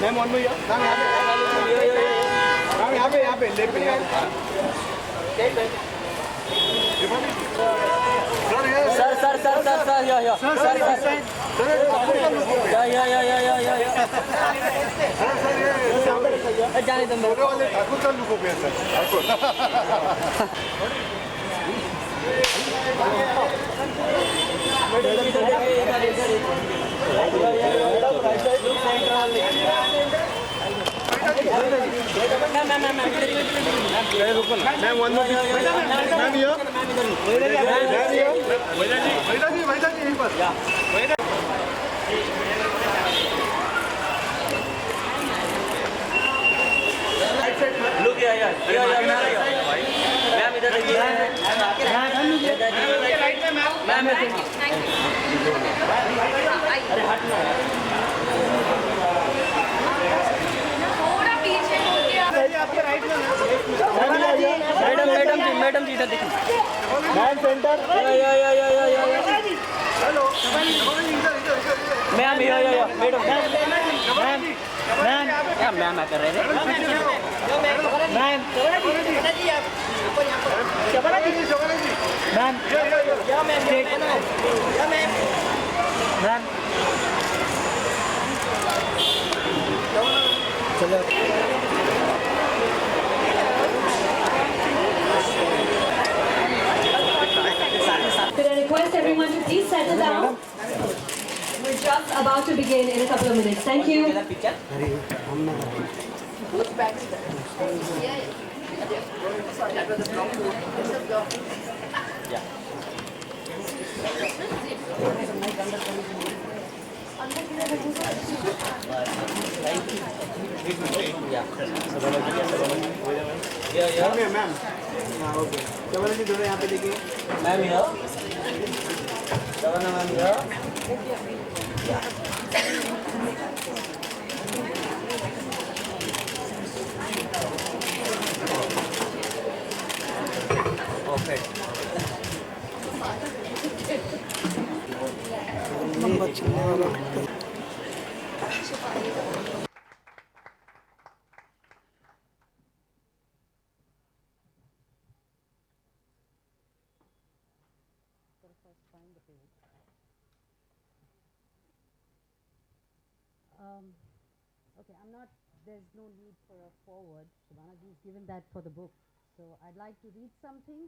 Ma'am one में ma'am यहाँ पे लेफ्ट पे सर या जाने दो ठाकुर सर लुको पे sir Thakur ma'am one ma'am ये महिला जी यहीं पर लुक यार मैम इधर देखिए मैम अरे हटना थोड़ा पीछे हो गया आपके राइट में मैडम जी इधर देखिए ma'am centre hello ma'am madam क्या मैम कर रहे थे मैम चलो Could I request everyone to please settle down? We're just about to begin in a couple of minutes. Thank you. Ma'am okay चलो जी दोनों यहाँ पे देखिए ma'am Okay, there's no need for a forward. Shivanaji's given that for the book. So I'd like to read something.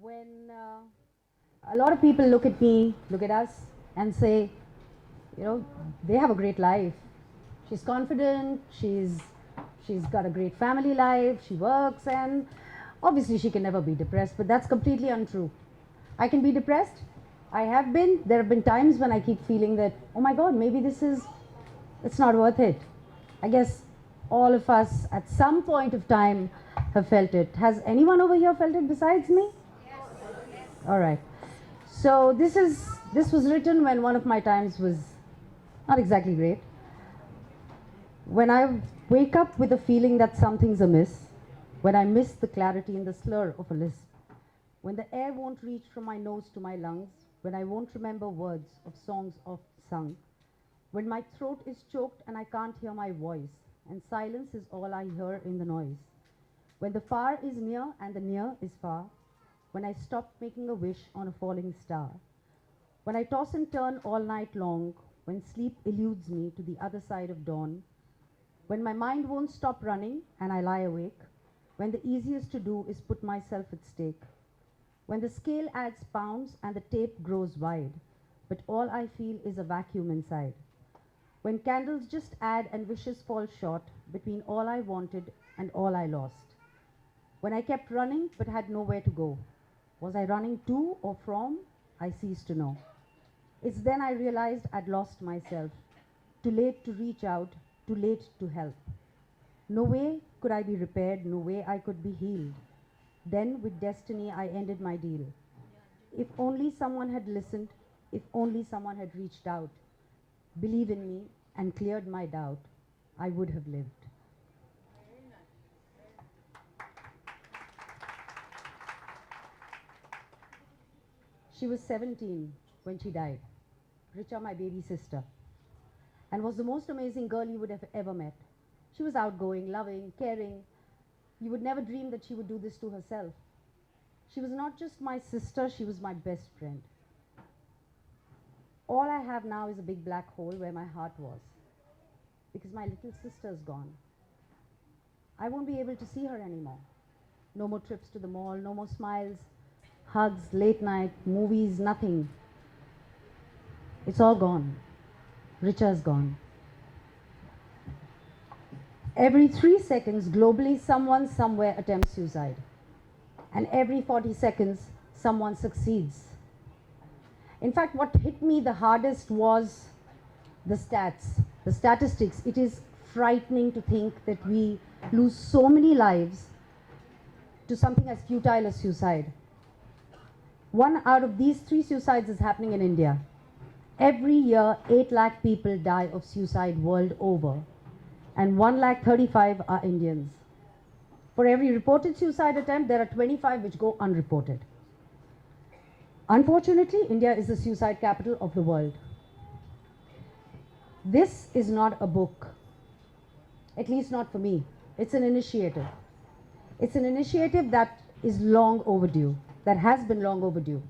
When a lot of people look at me, look at us, and say, they have a great life. She's confident, she's got a great family life, she works, and obviously she can never be depressed, but that's completely untrue. I can be depressed. I have been. There have been times when I keep feeling that, oh my God, maybe it's not worth it. I guess all of us at some point of time have felt it. Has anyone over here felt it besides me? Yes. All right. So this was written when one of my times was not exactly great. When I wake up with a feeling that something's amiss, when I miss the clarity in the slur of a lisp, when the air won't reach from my nose to my lungs, when I won't remember words of songs oft sung, when my throat is choked and I can't hear my voice, and silence is all I hear in the noise, when the far is near and the near is far, when I stop making a wish on a falling star, when I toss and turn all night long, when sleep eludes me to the other side of dawn, when my mind won't stop running and I lie awake, when the easiest to do is put myself at stake, when the scale adds pounds and the tape grows wide, but all I feel is a vacuum inside, when candles just add and wishes fall short between all I wanted and all I lost, when I kept running but had nowhere to go, was I running to or from? I ceased to know. It's then I realized I'd lost myself, too late to reach out, too late to help. No way could I be repaired, no way I could be healed. Then with destiny I ended my deal. If only someone had listened, if only someone had reached out, believe in me and cleared my doubt, I would have lived. She was 17 when she died. Richa, my baby sister. and was the most amazing girl you would have ever met. She was outgoing, loving, caring. You would never dream that she would do this to herself. She was not just my sister, she was my best friend. All I have now is a big black hole where my heart was, because my little sister's gone. I won't be able to see her anymore. No more trips to the mall, no more smiles, hugs, late night, movies, nothing. It's all gone. Richa's gone. Every 3 seconds, globally, someone somewhere attempts suicide. And every 40 seconds, someone succeeds. In fact, what hit me the hardest was the stats, the statistics. It is frightening to think that we lose so many lives to something as futile as suicide. 1 out of these 3 suicides is happening in India. Every year, 8 lakh people die of suicide world over, and 1,35,000 are Indians. For every reported suicide attempt, there are 25 which go unreported. Unfortunately, India is the suicide capital of the world. This is not a book, at least not for me. It's an initiative. It's an initiative that is long overdue, that has been long overdue,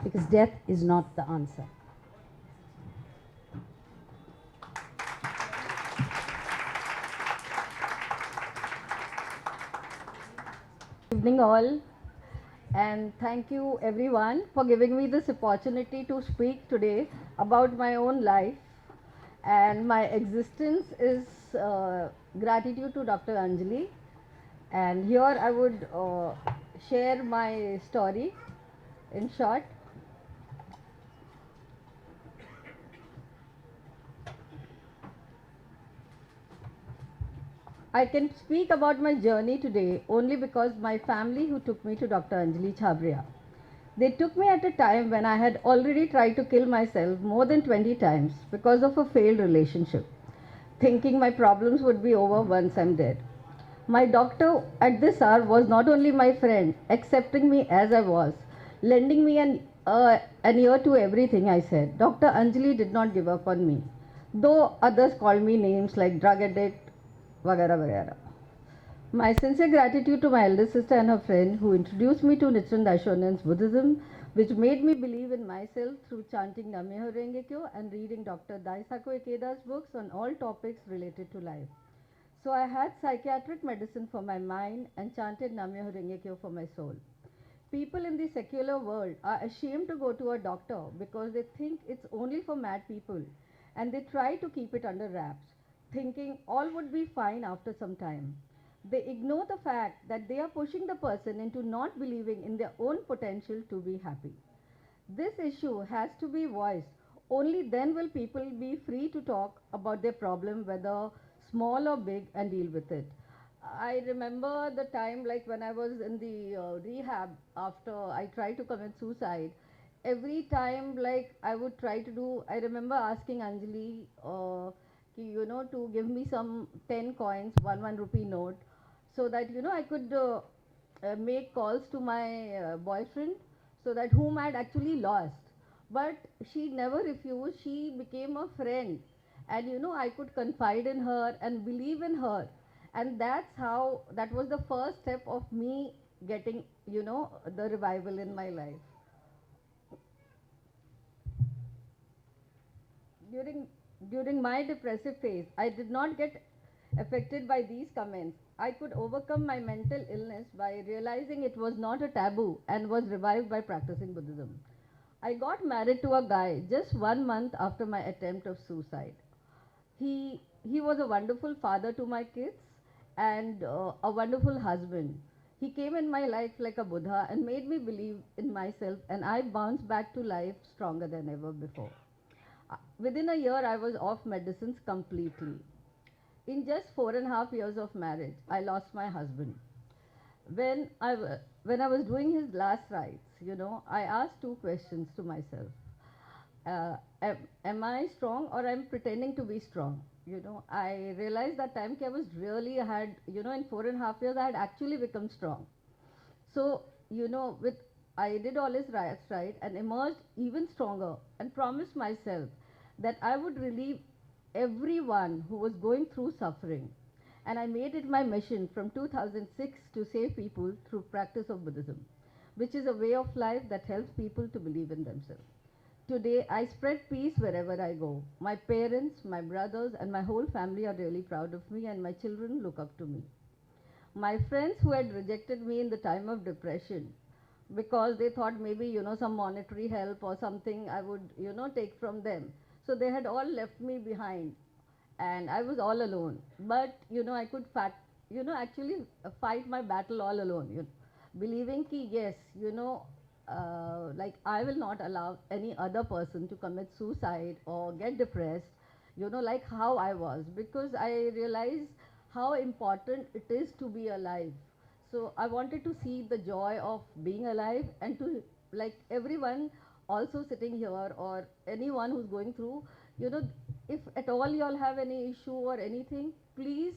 because death is not the answer. Evening all, and thank you everyone for giving me this opportunity to speak today about my own life. And my existence is gratitude to Dr. Anjali, and here I would share my story in short. I can speak about my journey today only because my family who took me to Dr. Anjali Chhabria. They took me at a time when I had already tried to kill myself more than 20 times because of a failed relationship, thinking my problems would be over once I'm dead. My doctor at this hour was not only my friend, accepting me as I was, lending me an ear to everything I said. Dr. Anjali did not give up on me, though others called me names like drug addict, वगैरह वगैरह. My sincere gratitude to my elder sister and her friend who introduced me to Nichiren Daishonin's Buddhism, which made me believe in myself through chanting Nam-myoho Renge Kyo and reading Dr. Daisaku Ikeda's books on all topics related to life. So I had psychiatric medicine for my mind and chanted Nam-myoho Renge Kyo for my soul. People in the secular world are ashamed to go to a doctor because they think it's only for mad people, and they try to keep it under wraps, thinking all would be fine after some time. They ignore the fact that they are pushing the person into not believing in their own potential to be happy. This issue has to be voiced. Only then will people be free to talk about their problem, whether small or big, and deal with it. I remember the time like when I was in the rehab after I tried to commit suicide. Every time like I would try to do, I remember asking Anjali, to give me some 10 coins, 1 rupee note, so that I could make calls to my boyfriend, so that whom I had actually lost. But she never refused. She became a friend, and I could confide in her and believe in her, and that was the first step of me getting the revival in my life. During my depressive phase, I did not get affected by these comments. I could overcome my mental illness by realizing it was not a taboo and was revived by practicing Buddhism. I got married to a guy just 1 month after my attempt of suicide. He was a wonderful father to my kids and a wonderful husband. He came in my life like a Buddha and made me believe in myself, and I bounced back to life stronger than ever before. Within a year, I was off medicines completely. In just 4.5 years of marriage, I lost my husband. When I was doing his last rites, I asked 2 questions to myself. Am I strong, or I'm pretending to be strong? I realized that time I was really had, in 4.5 years, I had actually become strong. So, I did all his rites right and emerged even stronger and promised myself that I would relieve everyone who was going through suffering. And I made it my mission from 2006 to save people through practice of Buddhism, which is a way of life that helps people to believe in themselves. Today, I spread peace wherever I go. My parents, my brothers, and my whole family are really proud of me, and my children look up to me. My friends who had rejected me in the time of depression because they thought maybe, some monetary help or something I would, take from them. So they had all left me behind and I was all alone. But, I could actually fight my battle all alone, believing ki yes, like I will not allow any other person to commit suicide or get depressed, like how I was, because I realized how important it is to be alive. So I wanted to see the joy of being alive, and to, like, everyone also sitting here or anyone who's going through, if at all you all have any issue or anything, please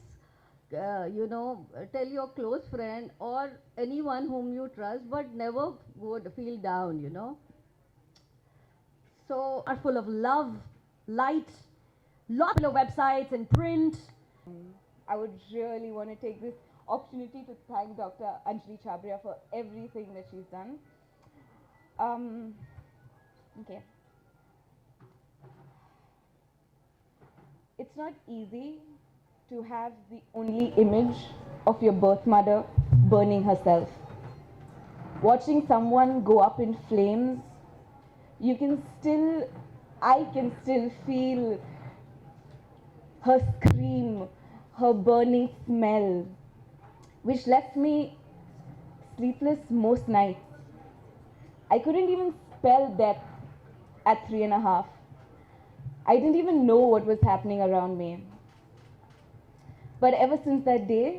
tell your close friend or anyone whom you trust, but never would feel down. So Are full of love, light, lots of websites and print. I would really want to take this opportunity to thank Dr. Anjali Chabria for everything that she's done. Okay. It's not easy to have the only image of your birth mother burning herself. Watching someone go up in flames, I can still feel her scream, her burning smell, which left me sleepless most nights. I couldn't even spell death at 3.5. I didn't even know what was happening around me. But ever since that day,